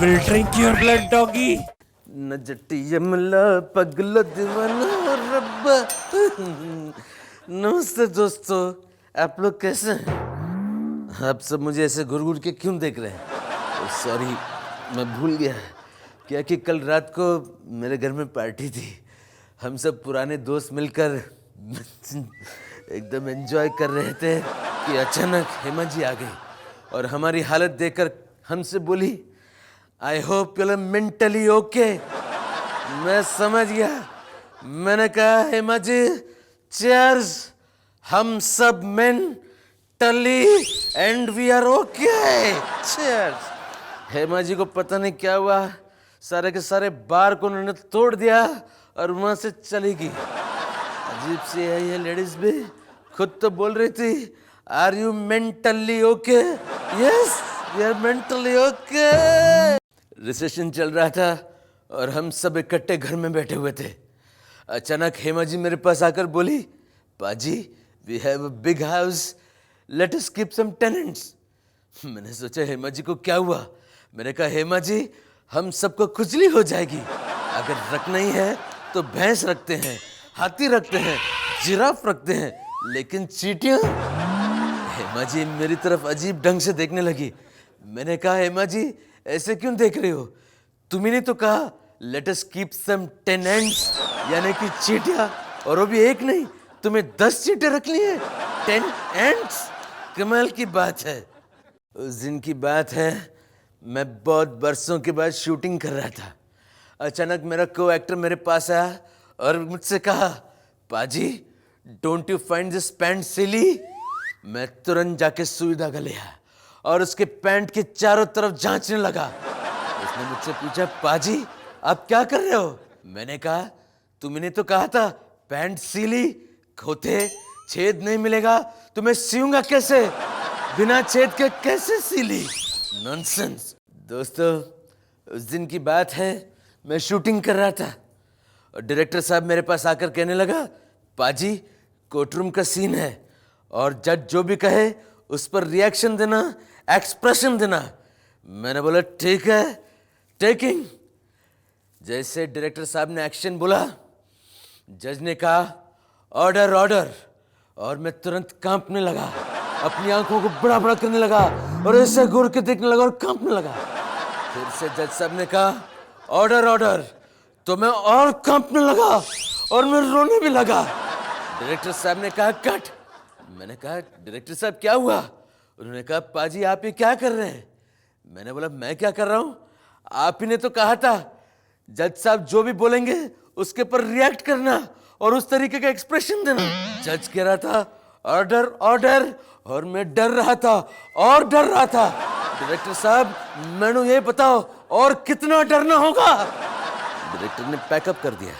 will drink your blood, doggy. न जटियमला पगला दीवाना और रब्बा। नमस्ते दोस्तों, आप लोग कैसे हैं? आप सब मुझे ऐसे घूर घूर के क्यों देख रहे हैं? सॉरी, मैं भूल गया क्या कि कल रात को मेरे घर में पार्टी थी। हम सब पुराने दोस्त मिलकर एकदम एंजॉय कर रहे थे कि अचानक हेमा जी आ गई और हमारी हालत देखकर हमसे बोली, I hope you are mentally okay. मैं समझ गया। मैंने कहा, हेमा जी चीयर्स, हम सब mentally and we are okay, cheers. Hema ji को पता नहीं क्या हुआ, सारे के सारे बार को उन्होंने तोड़ दिया और वहां से चली गई। अजीब सी है ये लेडीज भी, खुद तो बोल रही थी, are you mentally okay? Yes, we are mentally okay. Recession चल रहा था और हम सब इकट्ठे घर में बैठे हुए थे। अचानक हेमा जी मेरे पास आकर बोली, पाजी we have a big house, let us keep some tenants. मैंने सोचा हेमा जी को क्या हुआ। मैंने कहा, हेमा जी हम सबको खुजली हो जाएगी, अगर रखना ही है तो भैंस रखते हैं, हाथी रखते हैं, जिराफ रखते हैं, लेकिन चींटियां? हेमा जी मेरी तरफ अजीब ढंग से देखने लगी। मैंने कहा, हेमा जी ऐसे क्यों देख रहे हो? तुम्ही ने तो कहा let us keep some tenants, यानी कि चींटियां, और वो भी एक नहीं, तुम्हें 10 चींटियां रख ली हैं, 10 एंट्स। कमाल की बात है। उस दिन की बात है, मैं बहुत बरसों के बाद शूटिंग कर रहा था। अचानक मेरा को एक्टर मेरे पास आया और मुझसे कहा, पाजी don't you find this pant silly? मैं तुरंत जाके सुई धागा ले आया और उसके पैंट के चारों तरफ जांचने लगा। उसने मुझसे पूछा, पाजी आप क्या कर रहे हो? मैंने कहा, तुमने तो कहा था पैंट सिली, खोते छेद नहीं मिलेगा तो मैं सियूंगा कैसे? बिना छेद के कैसे सिली? नॉनसेंस। दोस्तों, उस दिन की बात है, मैं शूटिंग कर रहा था और डायरेक्टर साहब मेरे पास आकर कहने लगा, पाजी कोर्टरूम का सीन है और जज जो भी कहे उस पर रिएक्शन देना, एक्सप्रेशन देना। मैंने बोला, ठीक है, टेकिंग। जैसे डायरेक्टर साहब ने एक्शन बोला, जज ने कहा, ऑर्डर ऑर्डर, और मैं तुरंत कांपने लगा, अपनी आंखों को बड़ा बड़ा करने लगा और ऐसे घूर के देखने लगा और कांपने लगा। फिर से जज साहब ने कहा, ऑर्डर ऑर्डर, तो मैं और कांपने लगा और मैं रोने भी लगा। डायरेक्टर साहब ने कहा, कट। मैंने कहा, डायरेक्टर साहब क्या हुआ? उन्होंने कहा, पाजी आप ये क्या कर रहे हैं? मैंने बोला, मैं क्या कर रहा हूं? आप ही ने तो कहा था जज साहब जो भी बोलेंगे उसके पर रिएक्ट करना और उस तरीके का एक्सप्रेशन देना। जज कह रहा था, ऑर्डर ऑर्डर, और मैं डर रहा था और डर रहा था। डायरेक्टर साहब मैंने ये बताओ और कितना डरना होगा? डायरेक्टर ने पैकअप कर दिया।